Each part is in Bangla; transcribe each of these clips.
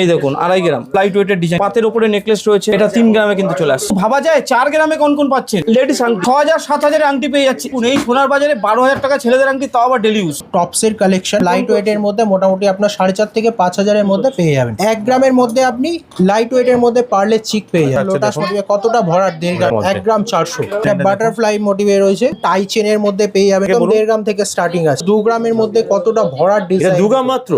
এই দেখুন 2.5 গ্রাম লাইট ওয়েটের ডিজাইন, পাতের উপরে নেকলেস রয়েছে, এটা 3 গ্রামে কিন্তু চলে আসছে। ভাবা যায় 4 গ্রামে কোন কোন পাচ্ছেন লেডিস আংটি 6000 7000 আংটি পেয়ে যাচ্ছে। এই সোনার বাজারে 12000 টাকা ছেলেদের আংটি, তাও আবার ডেলি ইউজ। টপসের কালেকশন লাইট ওয়েটের মধ্যে মোটামুটি আপনার 4.5 থেকে 5000 এর মধ্যে পেয়ে যাবেন। 1 গ্রামের মধ্যে আপনি লাইট ওয়েটের মধ্যে পার্লের চিক পেয়ে যাবেন। লোটাস মোটিভে কতটা ভরাট 1.5 গ্রাম, 1 গ্রাম 400। এটা বাটারফ্লাই মোটিভে রয়েছে, টাই চেনের মধ্যে পেয়ে যাবেন। 1.5 গ্রাম থেকে স্টার্টিং আছে। 2 গ্রামের মধ্যে কতটা ভরাট ডিজাইন, 2 গ্রাম মাত্র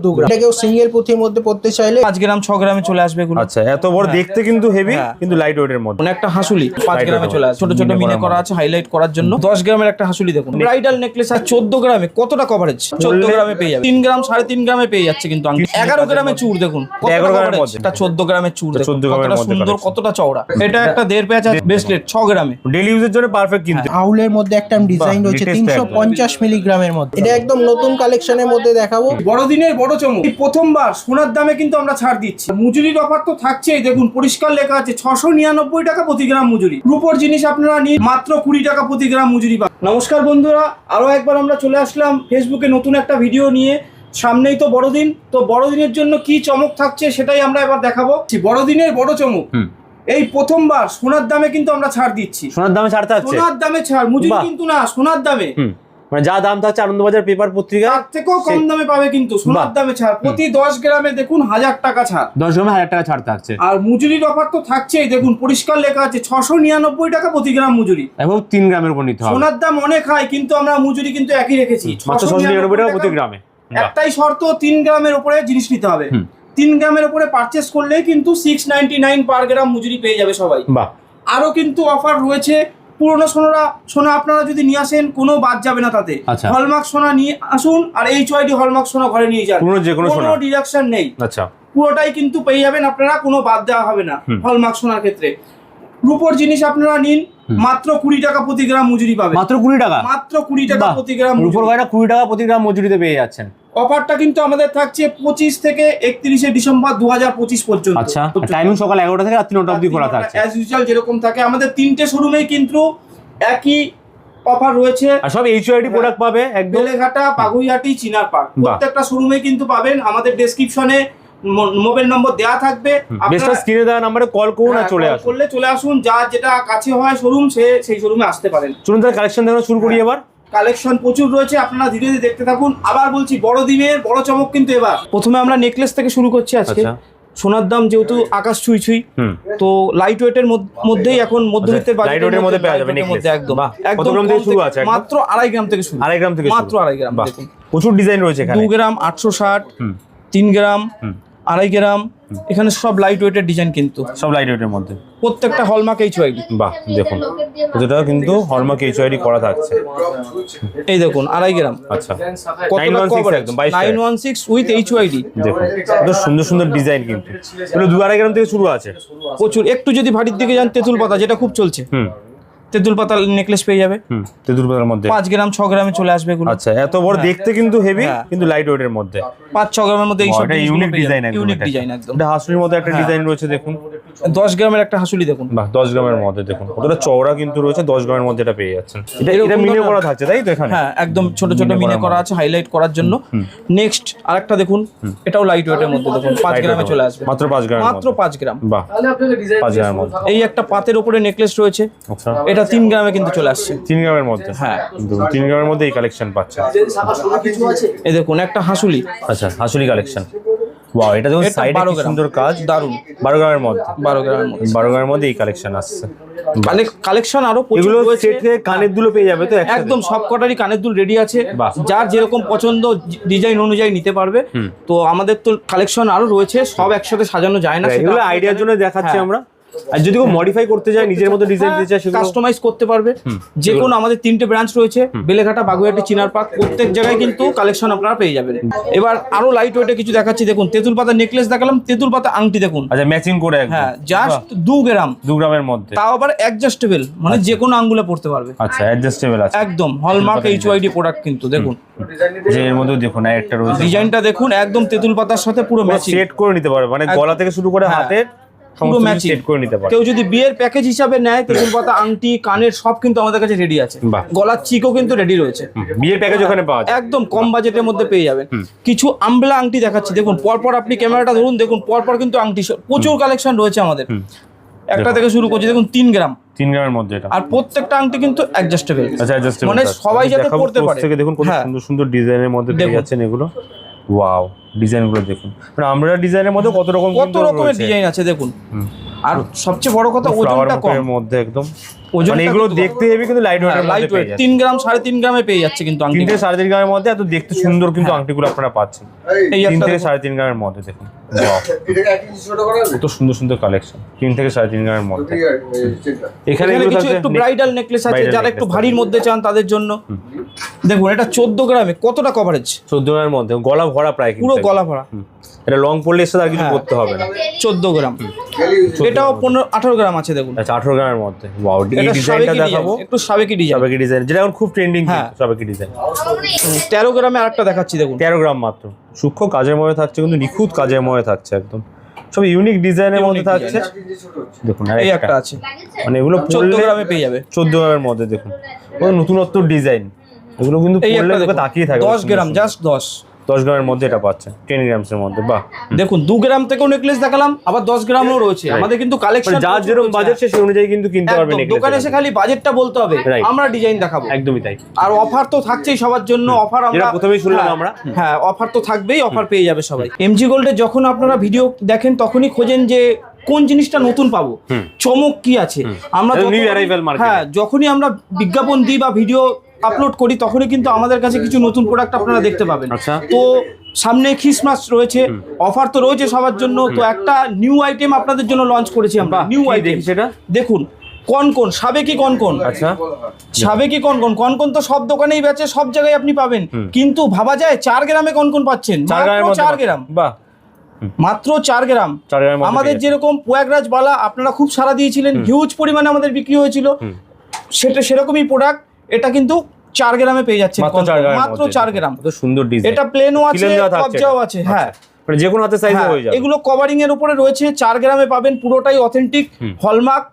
2 গ্রাম। এটা কেউ সিঙ্গেল পুঁথির মধ্যে পড়তে চাইলে 5 গ্রাম 6 গ্রামে চলে আসবে এগুলো। আচ্ছা, এত বড় দেখতে কিন্তু হেভি, কিন্তু লাইট ওয়েটের মধ্যে। একটা হাসুলি 5 গ্রামে চলে আসে, ছোট ছোট মিনে করা আছে হাইলাইট করার জন্য। 10 গ্রামের একটা হাসুলি দেখুন, ব্রাইডাল নেকলেস আর 14 গ্রামে কতটা কভারেজ, 14 গ্রামে পেয়ে যাবে। 3 গ্রাম 3.5 গ্রামে পেয়ে যাচ্ছে কিন্তু আংটি। 11 গ্রামে চূড় দেখুন, 11 গ্রামের মধ্যে এটা 14 গ্রামের চূড় দেখুন, 14 গ্রামের কতটা মধ্যে সুন্দর, কতটা চওড়া। এটা একটা 1.5 প্যাচ ব্রেসলেট 6 গ্রামে, ডেইলি ইউজের জন্য পারফেক্ট কিন্তু। আউলের মধ্যে একটা ডিজাইন রয়েছে 350 মিলিগ্রামের মধ্যে। এটা একদম নতুন কালেকশনের মধ্যে দেখাবো। বড়দিনের বড় চমক, প্রথমবার সোনার দামে কিন্তু আমরা ছাড় দিচ্ছি। মজুরির অফার তো থাকছেই, দেখুন পরিষ্কার লেখা আছে 699 টাকা প্রতি গ্রাম মজুরি। রূপোর জিনিস আপনারা নিন মাত্র 20 টাকা প্রতি গ্রাম মজুরি পাবেন। নমস্কার বন্ধুরা, আরো একবার আমরা চলে আসলাম ফেসবুকে নতুন একটা ভিডিও নিয়ে। সামনেই তো বড়দিন, তো বড়দিনের জন্য কি চমক থাকছে সেটাই আমরা এবার দেখাবো। বড়দিনের বড় চমক, এই প্রথমবার সোনার দামে কিন্তু আমরা ছাড় দিচ্ছি। সোনার দামে ছাড় থাকছে, সোনার দামে ছাড়, মজুরি কিন্তু না, সোনার দামে। মানে যা দাম থাকছে আনন্দবাজার পেপার পত্রিকা তার থেকেও কম দামে পাবে কিন্তু সোনার দামে ছাড়। প্রতি 10 গ্রামে দেখুন 1000 টাকা ছাড়, 10 গ্রামে 1000 টাকা ছাড় থাকছে। আর মজুরির অফার তো থাকছেই, দেখুন পরিষ্কার লেখা আছে 699 টাকা প্রতি গ্রাম মজুরি। এবং 3 গ্রামের উপর নিতে হবে। সোনার দাম অনেক হয়, কিন্তু আমরা মজুরি কিন্তু একই রেখেছি, মাত্র 699 টাকা প্রতি গ্রামে। একটাই শর্ত, 3 গ্রামের উপরে জিনিস নিতে হবে। 3 গ্রামের উপরে পারচেস করলে কিন্তু 699 পার গ্রাম মজুরি পেয়ে যাবে সবাই। বাহ, আরো কিন্তু অফার রয়েছে। পুরনো সোনা আপনারা যদি নিয়ে আসেন কোনো বাদ যাবে না তাতে। হলমার্ক সোনা নিয়ে আসুন, আর HYD হলমার্ক সোনা ঘরে নিয়ে যান, কোনো ডিডাকশন নেই। আচ্ছা, পুরোটাই কিন্তু পেয়ে যাবেন আপনারা, কোনো বাদ দেওয়া হবে না হলমার্ক সোনার ক্ষেত্রে। রূপোর জিনিস আপনারা নিন মাত্র 20 টাকা প্রতি গ্রাম মজুরি পাবেন। মাত্র 20 টাকা, মাত্র 20 টাকা প্রতি গ্রাম। রূপোর গয়না 20 টাকা প্রতি গ্রাম মজুরিতে পেয়ে যাচ্ছেন। অফারটা কিন্তু আমাদের থাকছে 25 থেকে 31 ডিসেম্বর 2025 পর্যন্ত। আচ্ছা, টাইমিং সকাল 11টা থেকে রাত 9টা অবধি খোলা থাকছে অ্যাজ ইউজুয়াল যেরকম থাকে। আমাদের 3টে শোরুমেই কিন্তু একই অফার রয়েছে, আর সব HYD প্রোডাক্ট পাবে। একদম বেলেঘাটা, বাগুইহাটি, চিনার পার্ক, প্রত্যেকটা শোরুমে কিন্তু পাবেন। আমাদের ডেসক্রিপশনে মোবাইল নম্বর দেওয়া থাকবে, আপনারা স্ক্রিনে দেওয়া নম্বরে কল করুন আর চলে আসুন। করলে চলে আসুন, যার যেটা কাছে হয় শোরুম সেই শোরুমে আসতে পারেন। চলুন তাহলে কালেকশন দেখানো শুরু করি। এবার কালেকশন প্রচুর রয়েছে, আপনারা ধীরে ধীরে দেখতে থাকুন। আবার বলছি, বড়দিনের বড় চমক কিন্তু এবার। প্রথমে আমরা নেকলেস থেকে শুরু করছি আজকে। সোনার দাম যেহেতু আকাশ ছুঁই, তো লাইট ওয়েটের মধ্যেই এখন মধ্যবিত্তের বাজেটের মধ্যে পেয়ে যাবে নেকলেস। একদম কত গ্রাম থেকে শুরু আছে? মাত্র 2.5 গ্রাম থেকে শুরু। 2.5 গ্রাম থেকে মাত্র 2.5 গ্রাম। দেখুন প্রচুর ডিজাইন রয়েছে এখানে। 2 গ্রাম 860, 3 গ্রাম, 2.5 গ্রাম, এখানে সব লাইট ওয়েটের ডিজাইন কিন্তু সব লাইট ওয়েটের মধ্যে। প্রত্যেকটা হলমার্ক HYD। বাহ, দেখুন এটা কিন্তু হলমার্ক HYD করা থাকছে। এই দেখুন 2.5 গ্রাম। আচ্ছা, 916 একদম 916 উইথ HYD। দেখুন কত সুন্দর সুন্দর ডিজাইন কিন্তু। এগুলো 2.5 গ্রাম থেকে শুরু আছে প্রচুর। একটু যদি ভারীর দিকে যান, তেঁতুল পাতা যেটা খুব চলছে, তেঁতুল পাতা নেকলেস পেয়ে যাবে। তেঁতুল পাতার মধ্যে 5 গ্রাম 6 গ্রামে চলে আসবে এগুলো। আচ্ছা, এত বড় দেখতে কিন্তু হেভি, কিন্তু লাইট ওয়েটের মধ্যে। 5-6 গ্রামের মধ্যে এই সব ইউনিক ডিজাইন, ইউনিক ডিজাইন একদম। এটা হাসুলির মধ্যে একটা ডিজাইন রয়েছে দেখুন। 10 গ্রামের একটা হাসুলি দেখুন। বাহ, 10 গ্রামের মধ্যে দেখুন কতটা চওড়া কিন্তু রয়েছে। 10 গ্রামের মধ্যে এটা পেয়ে যাচ্ছেন। এটা মিনে করা থাকছে, তাই তো এখানে? হ্যাঁ, একদম ছোট ছোট মিনে করা আছে হাইলাইট করার জন্য। নেক্সট আরেকটা দেখুন, এটাও লাইট ওয়েটের মধ্যে দেখুন, 5 গ্রামে চলে আসবে। মাত্র 5 গ্রাম, মাত্র 5 গ্রাম। বাহ, 5 গ্রামের মধ্যে। এই একটা পাতের উপরে নেকলেস রয়েছে, আচ্ছা, এটা 3 গ্রামে কিন্তু চলে আসছে। 3 গ্রামের মধ্যে? হ্যাঁ, 3 গ্রামের মধ্যে এই কালেকশন পাচ্ছেন। এই দেখুন একটা হাসুলি। আচ্ছা, হাসুলি কালেকশন। ওয়াও, এটা দেখুন সাইডে কি সুন্দর কাজ, দারুন। 12 গ্রামের মধ্যে? 12 গ্রামের মধ্যে এই কালেকশন আসছে। কালেকশন আরো প্রচুর রয়েছে। কানের দুল পেয়ে যাবে তো একদম, সব কটারই কানের দুল রেডি আছে, যার যেরকম পছন্দ ডিজাইন অনুযায়ী নিতে পারবে। তো আমাদের তো কালেকশন আরো রয়েছে, সব একসাথে সাজানো যায় না, এগুলো আইডিয়ার জন্য দেখাচ্ছি আমরা। আর যদি কেউ মডিফাই করতে চায়, নিজের মতো ডিজাইন দিতে চায়, সেগুলো কাস্টমাইজ করতে পারবে। যে কোনো আমাদের 3টে ব্রাঞ্চ রয়েছে, বেলেঘাটা, বাগুইহাটি, চিনার পার্ক, প্রত্যেক জায়গায় কিন্তু কালেকশন আপনারা পেয়ে যাবেন। এবার আরো লাইট ওয়েটে কিছু দেখাচ্ছি। দেখুন তেঁতুল পাতা নেকলেস দেখালাম, তেঁতুল পাতা আংটি দেখুন। আচ্ছা, ম্যাচিং করে একদম। হ্যাঁ, জাস্ট 2 গ্রাম, 2 গ্রামের মধ্যে, তাও আবার অ্যাডজাস্টেবল, মানে যে কোনো আঙ্গুলে পড়তে পারবে। আচ্ছা, অ্যাডজাস্টেবল আছে একদম, হলমার্ক HYD প্রোডাক্ট কিন্তু। দেখুন যে এর মধ্যে দেখুন একটা রয়েছে, ডিজাইনটা দেখুন, একদম তেঁতুল পাতার সাথে পুরো ম্যাচিং, সেট করে নিতে পারবে। মানে গলা থেকে শুরু করে হাতের পুরো ম্যাচিং সেট করে নিতে পারে। কেউ যদি বিয়ের প্যাকেজ হিসাবে নেয় তেঁতুল পাতা আংটি কানের সব কিন্তু আমাদের কাছে রেডি আছে, বাহ। গলার চিকও কিন্তু রেডি রয়েছে, বিয়ের প্যাকেজ ওখানে পাওয়া যায়। একদম কম বাজেটের মধ্যে পেয়ে যাবেন। কিছু আমলা আংটি দেখাচ্ছি, দেখুন পরপর আপনি ক্যামেরাটা ধরুন, দেখুন পরপর কিন্তু আংটি প্রচুর কালেকশন রয়েছে আমাদের। একটা থেকে শুরু করছি, দেখুন 3 গ্রাম, 3 গ্রামের মধ্যে এটা। আর প্রত্যেকটা আংটি কিন্তু অ্যাডজাস্টেবল, আচ্ছা অ্যাডজাস্টেবল, মানে সবাই যাতে পড়তে পারে। থেকে দেখুন কত হ্যাঁ। সুন্দর সুন্দর ডিজাইনের মধ্যে পেয়ে দেখুন। যাচ্ছেন এগুলো। ওয়াও, ডিজাইনগুলো দেখুন, মানে আমরা ডিজাইনের মধ্যে কত রকম কত রকমের ডিজাইন আছে দেখুন। আর সবচেয়ে বড় কথা ওজনটা কম, এর মধ্যে একদম ওজনটা মানে এগুলো কিন্তু দেখতে হেভি কিন্তু লাইট ওয়েটের মধ্যে লাইট পেয়ে ওয়েট, যাচ্ছে। 3 গ্রাম 3.5 গ্রামে পেয়ে যাচ্ছে কিন্তু আংটি। 3 থেকে 3.5 গ্রামের মধ্যে এত দেখতে সুন্দর কিন্তু আংটিগুলো আপনারা পাচ্ছেন। এই 3 একটা থেকে দেখুন। 3.5 গ্রামের মধ্যে দেখুন, ওয়াও কত সুন্দর সুন্দর কালেকশন 3 থেকে 3.5 গ্রামের মধ্যে। এখানে এখানে এগুলো কিছু থাকছে একটু ব্রাইডাল নেকলেস আছে, bridal যারা একটু necklace ভারীর মধ্যে চান তাদের জন্য। দেখুন এটা 14 গ্রামে কতটা কভারেজ, 14 গ্রামের মধ্যে গলা ভরা প্রায় কিন্তু পুরো একদম। গলা ভরা। এটা লং পড়লে এসে আর কিছু হ্যাঁ। করতে হবে না। 14 গ্রাম, এটাও 18 গ্রাম আছে দেখুন। আচ্ছা 18 গ্রামের মধ্যে, ওয়াও। এই এটা ডিজাইনটা সাবেকি ডিজাইন, দেখাবো, একটু সাবেকি ডিজাইন। সাবেকি ডিজাইন যেটা এখন খুব ট্রেন্ডিং, হ্যাঁ। সাবেকি ডিজাইন। 13 গ্রামে আরেকটা দেখাচ্ছি দেখুন। 13 গ্রাম মাত্র, সূক্ষ্ম কাজের মধ্যে থাকছে কিন্তু নিখুঁত কাজের মধ্যে থাকছে একদম, সব ইউনিক ডিজাইনের মধ্যে Unique থাকছে। দেখুন আর এই একটা একটা আছে, মানে এগুলো 14 পড়লে গ্রামে পেয়ে যাবে। 14 গ্রামের মধ্যে দেখুন, কোনো নতুনত্ব ডিজাইন, এগুলো কিন্তু এই পড়লে একটা তোকে দেখুন, তাকিয়ে থাকবে। 10 গ্রাম, জাস্ট 10 গ্রামের মধ্যে এটা পাচ্ছেন, 10 গ্রামসের মধ্যে, বাহ। দেখুন 2 গ্রাম থেকেও নেকলেস দেখালাম, আবার 10 গ্রামও রয়েছে। আমাদের কিন্তু কালেকশন মানে যার যেরকম বাজেট সেই অনুযায়ী কিন্তু কিনতে পারবেন। দোকানে এসে খালি বাজেটটা বলতে হবে, Right. আমরা ডিজাইন দেখাবো। একদমই তাই। আর অফার তো থাকছেই সবার জন্য, অফার আমরা যেটা প্রথমেই শুনলাম হ্যাঁ, আমরা। হ্যাঁ অফার তো থাকবেই, অফার পেয়ে যাবে সবাই। এমজি গোল্ডে যখন আপনারা ভিডিও দেখেন তখনই খোঁজেন যে কোন জিনিসটা নতুন পাবো, চমক কি আছে। আমরা এটা new যখনই- arrival market. হ্যাঁ যখনই আমরা বিজ্ঞাপন দিই বা ভিডিও আপলোড করি তখনই কিন্তু আমাদের কাছে কিছু নতুন প্রোডাক্ট আপনারা দেখতে পাবেন। আচ্ছা। তো সামনে ক্রিসমাস রয়েছে, অফার তো রয়েছে সবার জন্য। তো একটা নিউ আইটেম আপনাদের জন্য লঞ্চ করেছি আমরা, নিউ কি আইটেম। দেখি সেটা? দেখুন কনকন, সাবেকি কনকন। আচ্ছা, সাবেকি কনকন, কনকন তো সব দোকানেই বেচে, সব জায়গায় আপনি পাবেন, কিন্তু ভাবা যায় 4 গ্রামে কনকন পাচ্ছেন, 4 গ্রামের মধ্যে 4 গ্রাম, বাহ, মাত্র 4 গ্রাম। 4 গ্রামের মধ্যে আমাদের পেয়ে যেরকম প্রয়াগরাজ বালা আপনারা খুব সাড়া দিয়েছিলেন, হিউজ পরিমাণে আমাদের বিক্রি হয়েছিল, সেটা সেরকমই প্রোডাক্ট। এটা কিন্তু 4 গ্রামে পেয়ে যাচ্ছে, মাত্র 4 গ্রামের মাত্র মধ্যে। 4 গ্রাম। কত সুন্দর ডিজাইন, এটা প্লেনও আছে, কিলেন দেওয়া থাকছে কবজাও এটা। আছে। হ্যাঁ মানে যে কোনো হাতে সাইজে হ্যাঁ, হয়ে যাবে। এগুলো কভারিং এর উপরে রয়েছে, 4 গ্রামে পাবেন, পুরোটাই অথেন্টিক হলমার্ক,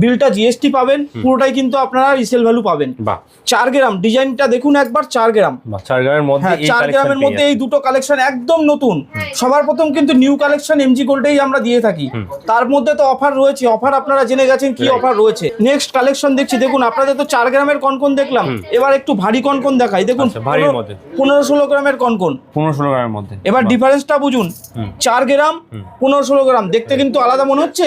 বিলটা জিএসটি পাবেন, পুরোটাই কিন্তু আপনারা রিসেল ভ্যালু পাবেন। বাহ 4 গ্রাম, ডিজাইনটা দেখুন একবার, 4 গ্রাম। বাহ, 4 গ্রামের মধ্যে হ্যাঁ এই 4 গ্রামের কালেকশন মধ্যে এই দুটো কালেকশন একদম নতুন। সবার প্রথম কিন্তু নিউ কালেকশন এমজি গোল্ডেই আমরা দিয়ে থাকি, তার মধ্যে তো অফার রয়েছে। অফার আপনারা জেনে গেছেন কি অফার রয়েছে। নেক্সট কালেকশন দেখছি, দেখুন আপনাদের তো 4 গ্রামের কনকন দেখলাম, এবার একটু ভারী কনকন দেখাই। দেখুন আচ্ছা, ভারীর মধ্যে। 15-16 গ্রামের কনকন। 15-16 গ্রামের মধ্যে। এবার ডিফারেন্সটা বুঝুন, 4 গ্রাম 15-16 গ্রাম দেখতে কিন্তু আলাদা মনে হচ্ছে,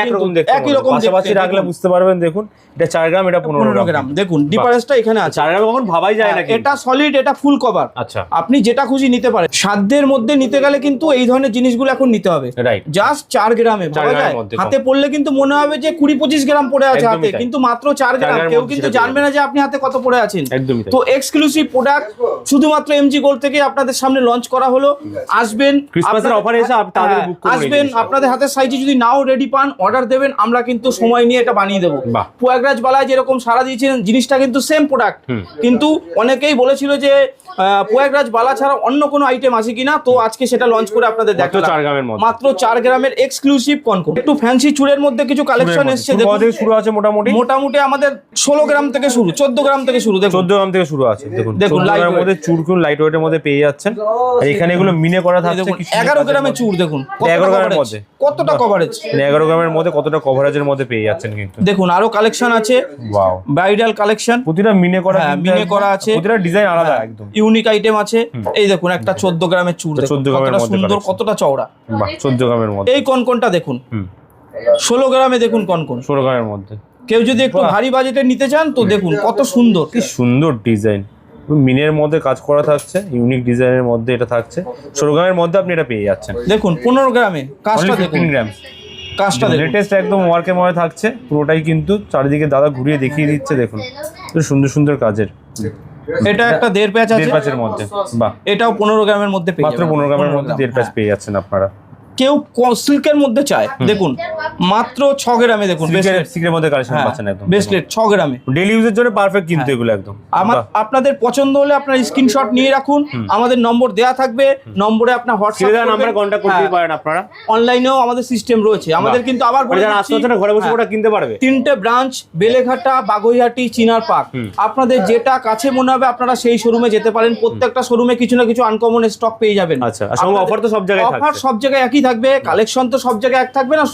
একরকম দেখতে, একই রকম পাশাপাশি দেখতে। রাখলে বুঝতে পারবেন। দেখুন এটা 4 গ্রাম, এটা 15 গ্রাম, দেখুন ডিফারেন্সটা এখানে আছে। 4 গ্রাম কখন ভাবাই যায় না, এটা সলিড, এটা ফুল কভার। আচ্ছা আপনি যেটা খুশি নিতে পারেন। সাধ্যের মধ্যে নিতে গেলে কিন্তু এই ধরনের জিনিসগুলো এখন নিতে হবে। রাইট, জাস্ট 4 গ্রামে 4 ভাবা গ্রামের যায়। মধ্যে হাতে পড়লে কিন্তু মনে হবে যে 20-25 গ্রাম পড়ে আছে একদমই হাতে, তাই। কিন্তু মাত্র 4 গ্রাম। গ্রামের কেউ মধ্যে কিন্তু সেটা জানবে না যে আপনি হাতে কত পড়ে আছেন। একদমই তাই। তো এক্সক্লুসিভ প্রোডাক্ট শুধুমাত্র এমজি গোল্ড থেকে আপনাদের সামনে লঞ্চ করা হলো। আসবেন, ক্রিসমাসের অফার এসে তাদের বুক করে আসবেন, আপনাদের হাতের সাইজে যদি নাও রেডি পান অর্ডার দেবেন, আমরা কিন্তু সময় নিয়ে এটা বানিয়ে দেবো। বাহ। প্রয়াগরাজ বালায় যেরকম সারা দিয়েছিলেন, জিনিসটা কিন্তু সেম প্রোডাক্ট, কিন্তু অনেকেই বলেছিল যে প্রয়াগরাজ বালা ছাড়া অন্য কোনো আইটেম আছে কিনা, তো আজকে সেটা লঞ্চ করে আপনাদের মাত্র দেখালাম। 4 গ্রামের মধ্যে। মাত্র 4 গ্রামের এক্সক্লুসিভ কনকন। একটু ফ্যান্সি চুড়ের মধ্যে কিছু কালেকশন এসেছে শুরু দেখুন। থেকে শুরু আছে মোটামুটি মোটামুটি আমাদের 16 গ্রাম থেকে শুরু, 14 গ্রাম থেকে শুরু। দেখুন 14 গ্রাম থেকে শুরু আছে। দেখুন দেখুন, 14 light গ্রামের মধ্যে চুড়কুন লাইট ওয়েটের মধ্যে পেয়ে যাচ্ছেন। আর এখানে এগুলো মিনে করা থাকছে। দেখুন কি সুন্দর 11 কাজের গ্রামের মধ্যে। চুড়, দেখুন 11 গ্রামের মধ্যে। কতটা কভারেজ। 11 গ্রামের মধ্যে কতটা কভারেজের মধ্যে পেয়ে যাচ্ছেন কিন্তু। দেখুন আরো কালেকশন আছে, ওয়াও, ব্রাইডাল কালেকশন, প্রতিটা মিনে করা, হ্যাঁ, কিন্তু মিনে একদম। করা আছে। প্রতিটা ডিজাইন আলাদা একদম। ইউনিক আইটেম আছে। এই দেখুন একটা 14 গ্রামের চুড়, দেখুন 14 গ্রামের কতটা মধ্যে সুন্দর, collection। কতটা চওড়া। বাহ 14 গ্রামের মধ্যে। এই কনকনটা দেখুন, হুম 16 গ্রামে দেখুন কনকন। 16 গ্রামের মধ্যে। কেউ যদি একটু ভারী বাজেটে নিতে চান তো দেখুন কত সুন্দর। কি সুন্দর ডিজাইন, মিনের মধ্যে কাজ করা থাকছে, ইউনিক ডিজাইনের মধ্যে এটা থাকছে। 16 গ্রামের মধ্যে আপনি এটা পেয়ে যাচ্ছেন। দেখুন 15 গ্রামে কাজটা দেখুন, 15 গ্রাম কাজটা দেখুন। লেটেস্ট একদম ওয়ার্কের মধ্যে থাকছে পুরোটাই, কিন্তু চারিদিকে দাদা ঘুরিয়ে দেখিয়ে দিচ্ছে। দেখুন খুব সুন্দর সুন্দর কাজের। এটা একটা 1.5 প্যাচ আছে, 1.5 প্যাচের মধ্যে। বাহ, এটাও 15 গ্রামের মধ্যে পেয়ে মাত্র যাবেন। 15 গ্রামের মধ্যে 1.5 প্যাচ হ্যাঁ। পেয়ে যাচ্ছেন আপনারা। কেউ সিল্কের মধ্যে চায়, দেখুন মাত্র 6 গ্রামে দেখুন সিকের মধ্যে কালেকশন পাচ্ছেন একদম ব্রেসলেট 6 গ্রামে ডেইলি ইউজের জন্য পারফেক্ট কিন্তু এগুলো একদম আপনাদের পছন্দ হলে আপনার স্ক্রিনশট নিয়ে রাখুন, আমাদের নম্বর দেয়া থাকবে, নম্বরে আপনার হোয়াটসঅ্যাপ নাম্বারে কন্টাক্ট করতে পারেন আপনারা। অনলাইনেও আমাদের সিস্টেম রয়েছে। আমাদের কিন্তু আবার বলে দিচ্ছি, ঘরে বসে ওটা কিনতে পারবে। 3টে ব্রাঞ্চ, বেলেঘাটা, বাগুইহাটি, চিনার পার্ক। আপনাদের যেটা কাছে মনে হবে আপনারা সেই শোরুমে যেতে পারেন। প্রত্যেকটা শোরুমে কিছু না কিছু আনকমন স্টক পেয়ে যাবেন। আচ্ছা, আর সঙ্গে অফার তো সব জায়গায় থাকবে। অফার সব জায়গায় একই থাকবে, কালেকশন তো সব জায়গায় এক থাকবে না,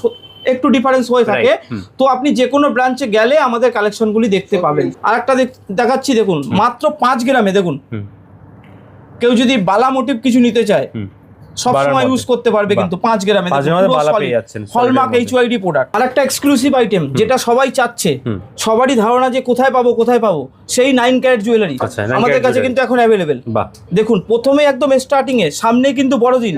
একটু ডিফারেন্স হয়ে থাকে। তো আপনি যে কোনো ব্রাঞ্চে গেলে আমাদের কালেকশনগুলি দেখতে পাবেন। আরেকটা দেখাচ্ছি দেখুন, মাত্র 5 গ্রামে দেখুন। কেউ যদি বালা মোটিভ কিছু নিতে চায় সব সময় ইউজ করতে পারবে, কিন্তু 5 গ্রামে হলমার্ক HYD প্রোডাক্ট। আরেকটা এক্সক্লুসিভ আইটেম যেটা সবাই চাচ্ছে, সবারই ধারণা যে কোথায় পাবো, সেই 9 ক্যারেট জুয়েলারি আমাদের কাছে কিন্তু এখন অ্যাভেলেবেল। দেখুন প্রথমে একদম স্টার্টিং এ সামনে কিন্তু বড়দিন,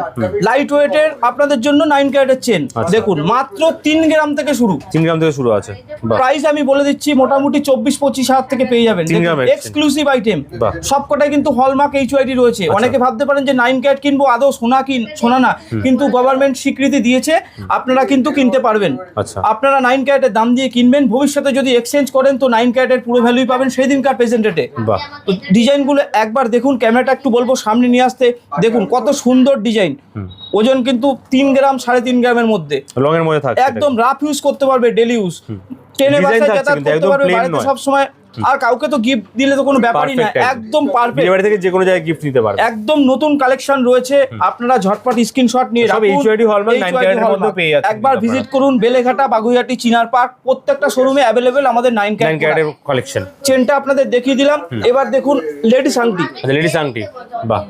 লাইট ওয়েটের আপনাদের জন্য 9 ক্যারেটের চেন দেখুন মাত্র 3 গ্রাম থেকে শুরু। 3 গ্রাম থেকে শুরু আছে। প্রাইস আমি বলে দিচ্ছি মোটামুটি 24-25 হাজার থেকে পেয়ে যাবেন। এক্সক্লুসিভ আইটেম সবকটাই কিন্তু হলমার্ক HYD রয়েছে। অনেকে ভাবতে পারেন যে 9 ক্যারেট কিনবো, আদৌ সোনা না, কিন্তু গভর্নমেন্ট স্বীকৃতি দিয়েছে, আপনারা কিন্তু কিনতে পারবেন। আপনারা 9 ক্যারেটের দাম দিয়ে কিনবেন, ভবিষ্যতে যদি এক্সচেঞ্জ করেন তো 9 ক্যারেটের পুরো ভ্যালুই পাবেন সেই দিনকার প্রেজেন্ট রেটে। তো ডিজাইনগুলো একবার দেখুন, ক্যামেরাটা একটু বলবো সামনে নিয়ে আসতে, দেখুন কত সুন্দর ডিজাইন। ওজন কিন্তু 3 গ্রাম 3.5 গ্রামের মধ্যে, লং এর মধ্যে থাকে, একদম রাফ ইউজ করতে পারবে, ডেলি ইউজ, ট্রেনে বাসে যাতায়াত করতে পারবে, বাড়িতে সব সময়। আর কাউকে তো গিফট দিলে তো কোনো ব্যাপারই না, একদম পারফেক্ট। বাড়ি থেকে যে কোনো জায়গায় গিফট নিতে পারবে। একদম নতুন কালেকশন রয়েছে, আপনারা ঝটপট স্ক্রিনশট নিয়ে রাখুন। HYD হলমার্ক 9 ক্যারেটের মধ্যে পেয়ে যাচ্ছেন। একবার ভিজিট করুন বেলেঘাটা, বাগুইহাটি, চিনার পার্ক, প্রত্যেকটা শোরুমে অ্যাভেলেবেল আমাদের 9 ক্যারেটের কালেকশন। চেনটা আপনাদের দেখিয়ে দিলাম, এবার দেখুন লেডিস আংটি। লেডিস আংটি বাহ,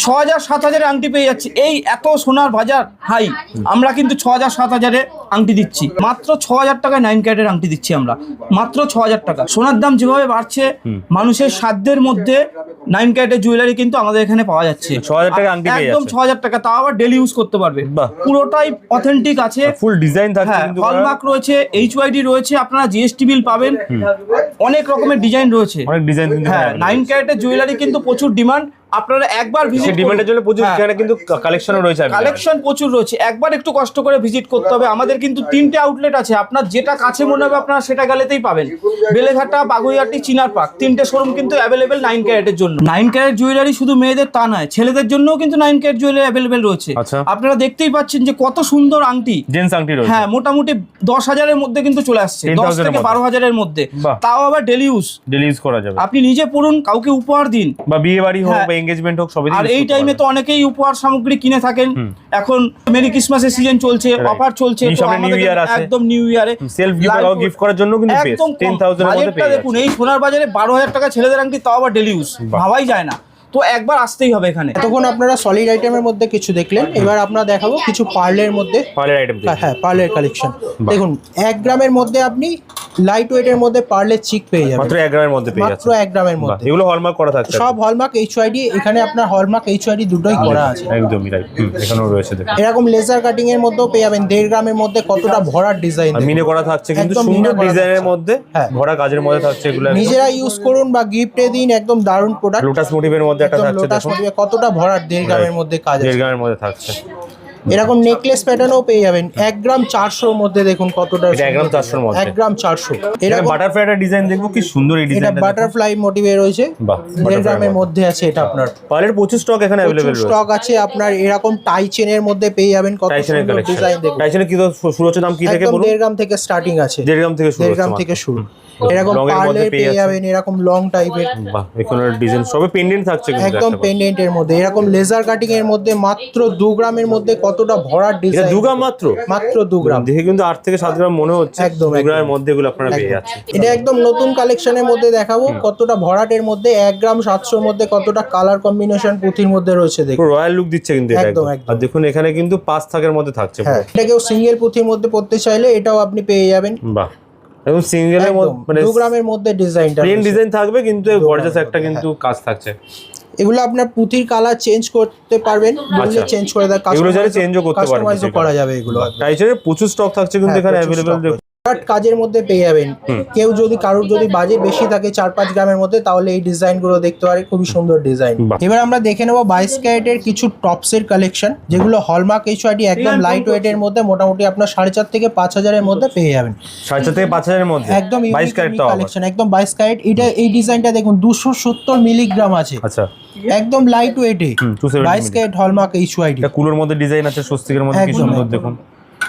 6000-7000 এর আংটি পেয়ে যাচ্ছে। এই এত সোনার বাজার হাই, আমরা কিন্তু 6000-7000 এর আংটি দিচ্ছি, মাত্র 6000 টাকায় 9 ক্যারেটের আংটি দিচ্ছি আমরা, মাত্র 6000 টাকা। সোনার দাম যেভাবে বাড়ছে, মানুষের সাধ্যের মধ্যে 9 ক্যারেটের জুয়েলারি কিন্তু আমাদের এখানে পাওয়া যাচ্ছে। 6000 টাকা আংটি পেয়ে যাচ্ছে, একদম 6000 টাকা, তাও আবার ডেলি ইউজ করতে পারবে। পুরোটাই অথেন্টিক আছে, ফুল ডিজাইন থাকছে, কিন্তু হলমার্ক রয়েছে, HYD রয়েছে, আপনারা GST বিল পাবেন, অনেক রকমের ডিজাইন রয়েছে, অনেক ডিজাইন। হ্যাঁ, 9 ক্যারেটের জুয়েলারি কিন্তু প্রচুর ডিমান্ড। আপনারা একবার ভিজিট, ডিমান্ডের জন্য প্রচুর, এখানে কিন্তু কালেকশনও রয়েছে, কালেকশন প্রচুর রয়েছে। একবার একটু কষ্ট করে ভিজিট করতে হবে। আমাদের কিন্তু 3টে আউটলেট আছে, আপনার যেটা কাছে মনে হবে আপনারা সেটা গেলেতেই পাবেন। বেলেঘাটা, বাগুইহাটি, চিনার পার্ক, 3টে শোরুম কিন্তু অ্যাভেলেবেল 9 ক্যারেটের জন্য। 9 ক্যারেট জুয়েলারি শুধু মেয়েদের তা নয়, ছেলেদের জন্যও কিন্তু 9 ক্যারেট জুয়েলারি অ্যাভেলেবেল রয়েছে। আপনারা দেখতেই পাচ্ছেন যে কত সুন্দর আংটি, জেন্টস আংটি রয়েছে। হ্যাঁ, মোটামুটি 10,000 এর মধ্যে কিন্তু চলে আসছে, 10 থেকে 12,000 এর মধ্যে, তাও আবার ডেলি ইউজ করা যাবে। আপনি নিজে পড়ুন, কাউকে উপহার দিন, বা বিয়ে বাড়ি হোক বা এনগেজমেন্ট হোক, সবই। আর এই টাইমে তো অনেকেই উপহার সামগ্রী কিনে থাকেন। এখন মেরি ক্রিসমাসের সিজন চলছে, অফার চলছে, একদম নিউ ইয়ারে সেলফ গিফট করার জন্য কিন্তু বেস্ট। 10,000 এর মধ্যে পেয়ে যাচ্ছে। দেখুন এই সোনার বাজারে 12,000 টাকা ছেলেদের আংটি, তাও আবার ডেলি ইউজ, ভাবাই যায় না। তো একবার আসতেই হবে এখানে। এতক্ষণ আপনারা সলিড আইটেমের মধ্যে কিছু দেখলেন, এবার আপনারা দেখাবো কিছু পার্লের মধ্যে, পার্লের আইটেম। হ্যাঁ, পার্লের কালেকশন দেখুন। 1 গ্রামের মধ্যে আপনি লাইট ওয়েটের মধ্যে পার্লের চিক পেয়ে যাবেন, মাত্র 1 গ্রামের মধ্যে পেয়ে যাচ্ছেন, মাত্র 1 গ্রামের মধ্যে। এগুলো হলমার্ক করা থাকছে, সব হলমার্ক HYD। এখানে আপনার হলমার্ক HYD দুটোই করা আছে, একদমই রাইট। এখানেও রয়েছে দেখুন, এরকম লেজার কাটিং এর মধ্যেও পেয়ে যাবেন। 1.5 গ্রামের মধ্যে কতটা ভরার ডিজাইন, মিনে করা থাকছে, কিন্তু সুন্দর ডিজাইনের মধ্যে, ভরা কাজের মধ্যে থাকছে। এগুলো নিজেরা ইউজ করুন বা গিফটে দিন, একদম দারুণ প্রোডাক্ট। লোটাস মোটিভের মধ্যে একটা থাকছে, লোটাস মোটিভে কতটা ভরার, 1.5 গ্রামের মধ্যে কাজ, 1.5 গ্রামের মধ্যে থাকছে। এরকম নেকলেস প্যাটার্নও পেয়ে যাবেন 1 গ্রাম 400 এর মধ্যে। দেখুন কতটা, 1 গ্রাম 400 এর মধ্যে, 1 গ্রাম 400। এরকম বাটারফ্লাইটার ডিজাইন দেখবো, কি সুন্দর এই ডিজাইনটা, বাটারফ্লাই মোটিভে রয়েছে, 1.5 গ্রামের মধ্যে আছে এটা। আপনার পার্লের প্রচুর স্টক এখানে अवेलेबल রয়েছে, স্টক আছে আপনার। এরকম টাই চেনের মধ্যে পেয়ে যাবেন, কত সুন্দর ডিজাইন দেখুন। টাই চেনের কি তো শুরু হচ্ছে, দাম কি থেকে বলুন? 1.5 গ্রাম থেকে স্টার্টিং আছে, 1.5 গ্রাম থেকে শুরু, 1.5 গ্রাম থেকে শুরু। এরকম পার্লের পেয়ে যাবেন, এরকম লং টাইপের। বাহ, এখানে ডিজাইন সবে পেন্ডেন্ট থাকছে, একদম পেন্ডেন্টের মধ্যে। এরকম লেজার কাটিং এর মধ্যে মাত্র 2 গ্রামের মধ্যে কতটা ভরার ডিজাইন, 2 গ্রাম মাত্র 2 গ্রাম। দেখে কিন্তু 8 থেকে 7 গ্রাম মনে হচ্ছে, একদম 2 গ্রামের মধ্যে এগুলো আপনারা পেয়ে যাচ্ছেন। এটা একদম নতুন কালেকশনের মধ্যে দেখাবো, কতটা ভরাটের মধ্যে, 1 গ্রাম 700 এর মধ্যে কতটা কালার কম্বিনেশন পুঁথির মধ্যে রয়েছে। দেখুন রয়্যাল লুক দিচ্ছে কিন্তু এটা একদম। আর দেখুন এখানে কিন্তু 5 থাকের মধ্যে থাকছে। এটা কেউ সিঙ্গেল পুঁথির মধ্যে পড়তে চাইলে এটাও আপনি পেয়ে যাবেন। বাহ, এবং সিঙ্গেলের মধ্যে মানে 2 গ্রামের মধ্যে ডিজাইনটা, প্লেন ডিজাইন থাকবে, কিন্তু গর্জিয়াস একটা কিন্তু কাজ থাকছে। এগুলো আপনার পুঁথির কালার চেঞ্জ করতে পারবেন, বললে চেঞ্জ করে দেয়, এগুলো যারা চেঞ্জও করতে পারবেন, কাস্টমাইজও করা যাবে। এগুলো টাইচের প্রচুর স্টক থাকছে কিন্তু এখানে अवेलेबल। কাজের মধ্যে পেয়ে যাবেন। কেউ যদি কারোর যদি বাজেট বেশি থাকে 4-5 গ্রামের মধ্যে, তাহলে এই ডিজাইন গুলো দেখতে পারে, খুবই সুন্দর ডিজাইন। বাহ। এবার আমরা দেখে নেবো 22 ক্যারেটের কিছু টপসের কালেকশন, যেগুলো হলমার্ক HYD একদম লাইট ওয়েটের মধ্যে মোটামুটি আপনার 4.5 থেকে 5,000 এর মধ্যে পেয়ে যাবেন। 4.5 থেকে 5,000 এর মধ্যে একদম 22 ক্যারেট তো কালেকশন, একদম 22 ক্যারেট। এটা এই ডিজাইনটা দেখুন 270 মিলিগ্রাম আছে, আচ্ছা একদম লাইট ওয়েটে, 22 ক্যারেট হলমার্ক HYD। এটা কুলোর মধ্যে ডিজাইন আছে, স্বস্তিকের মধ্যে কি একদম, সুন্দর একদম। দেখুন।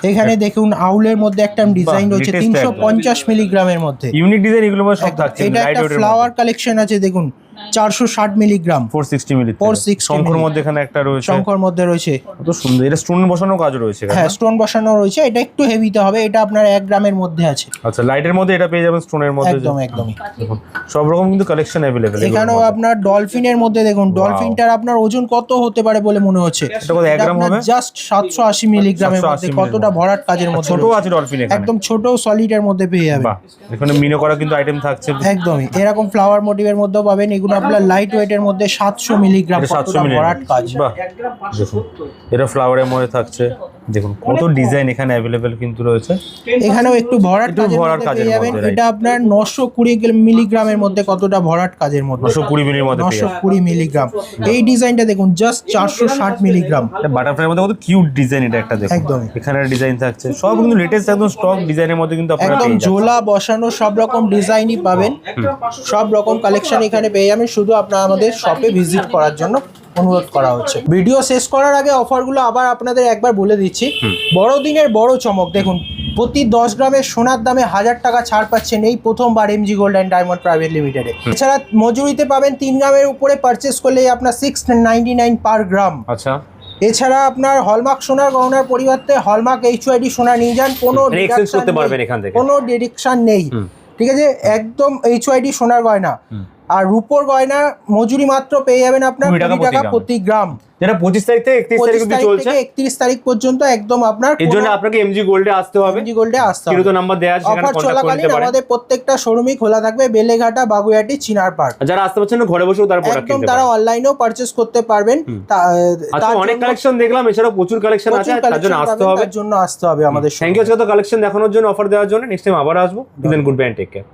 এখানে দেখুন আউলের মধ্যে একটা ডিজাইন রয়েছে latest 350 মিলিগ্রামের মধ্যে। ইউনিক ডিজাইন এগুলো মধ্যে সব থাকছে। এটা একটা ফ্লাওয়ার কালেকশন আছে দেখুন 460 মিলিগ্রাম, 460 মিলি, 460 শঙ্কর মধ্যে এখানে একটা রয়েছে, শঙ্কর মধ্যে রয়েছে। কত সুন্দর। এটা স্টোন বসানো কাজ রয়েছে এখানে। হ্যাঁ, স্টোন বসানো রয়েছে। এটা একটু হেভিতে হবে, এটা আপনার 1 গ্রামের মধ্যে আছে। আচ্ছা, লাইটের মধ্যে এটা পেয়ে যাবেন, স্টোনের মধ্যে একদম একদমই। দেখুন সব রকম কিন্তু কালেকশন अवेलेबल। এখানেও আপনার ডলফিনের মধ্যে দেখুন, ডলফিনটার আপনার ওজন কত হতে পারে বলে মনে হচ্ছে? এটা কত 1 গ্রাম হবে? জাস্ট 780 মিলিগ্রামের মধ্যে, 780 কতটা ভরাট কাজের মধ্যে। ছোট আছে ডলফিন এখানে, একদম ছোট সলিডের মধ্যে পেয়ে যাবেন। বাহ। এখানে মিনো করা কিন্তু আইটেম থাকছে একদমই এরকম ফ্লাওয়ার মোটিভের মধ্যেও পাবেন। এগুলো আপনার লাইট ওয়েটের মধ্যে 700 মিলিগ্রাম, এটা 700 কতটা মিলি, ভরাট কাজ। বাহ। দেখুন এটা ফ্লাওয়ারের মধ্যে থাকছে, দেখুন কত ডিজাইন এখানে अवेलेबल কিন্তু রয়েছে। এখানেও একটু ভরাট একটু কাজের ভরাট মধ্যে কাজের পেয়ে যাবেন। মধ্যে, এটা আপনার 920 মিলিগ্রামের মধ্যে, কতটা ভরাট কাজের মধ্যে, 920 মিলির মধ্যে পেয়ে যাবেন। 920 মিলিগ্রাম। এই ডিজাইনটা দেখুন জাস্ট 460 মিলিগ্রাম। এটা বাটারফ্লাইয়ের মধ্যে কত কিউট ডিজাইন, এটা একটা দেখুন। একদমই। এখানে ডিজাইন থাকছে সব কিন্তু লেটেস্ট একদম স্টক ডিজাইনের মধ্যে কিন্তু আপনারা একদম পেয়ে যাবেন। ঝোলা বসানো সব রকম ডিজাইনই পাবেন, সব রকম কালেকশন এখানে পেয়ে যাবেন। শুধু আপনার আমাদের শপে ভিজিট করার জন্য অনুরোধ করা হচ্ছে। ভিডিও শেষ করার আগে অফারগুলো আবার আপনাদের একবার বলে দিচ্ছি। বড়দিনের বড় চমক দেখুন, প্রতি 10 গ্রামের সোনার দামে 1000 টাকা ছাড় পাচ্ছেন এই প্রথমবার MG gold and diamond private লিমিটেডে। এছাড়া মজুরিতে পাবেন 3 গ্রামের উপরে পারচেস করলে আপনার 699 পার গ্রাম। আচ্ছা, এছাড়া আপনার হলমার্ক সোনার গহনার পরিবর্তে হলমার্ক HYD সোনা নিয়ে যান, কোনো এক্সচেঞ্জ করতে পারবেন এখান থেকে, কোনো ডিডাকশন নেই। ঠিক আছে, একদম HYD সোনার গয়না। আর রূপোর গয়না মজুরি মাত্র পেয়ে যাবেন আপনার 20 টাকা প্রতি গ্রাম, যেটা 25 তারিখ থেকে 31 তারিখ অবধি চলছে। 31 তারিখ পর্যন্ত একদম আপনার। এর জন্য আপনাকে MG গোল্ডে আসতে হবে, MG গোল্ডে আসতে হবে। কিরো নাম্বার দেয়া আছে, সেখানে অফার কন্টাক্ট করতে চলাকালীন পারেন। আমাদের প্রত্যেকটা শোরুমই খোলা থাকবে, বেলেঘাটা, বাগুইহাটি, চিনারপাড়। যারা আসতে পারছেন না ঘরে বসেও তারা প্রোডাক্ট একদম কিনতে তারা পারেন। অনলাইনেও পারচেজ করতে পারবেন। আচ্ছা, অনেক কালেকশন দেখলাম, এছাড়াও প্রচুর কালেকশন আছে, তার জন্য আসতে হবে। তার জন্য আসতে হবে আমাদের। থ্যাংক ইউ আজকে তো কালেকশন দেখানোর জন্য, অফার দেওয়ার জন্য। নেক্সট টাইম আবার আসবো। Then good bye and take care.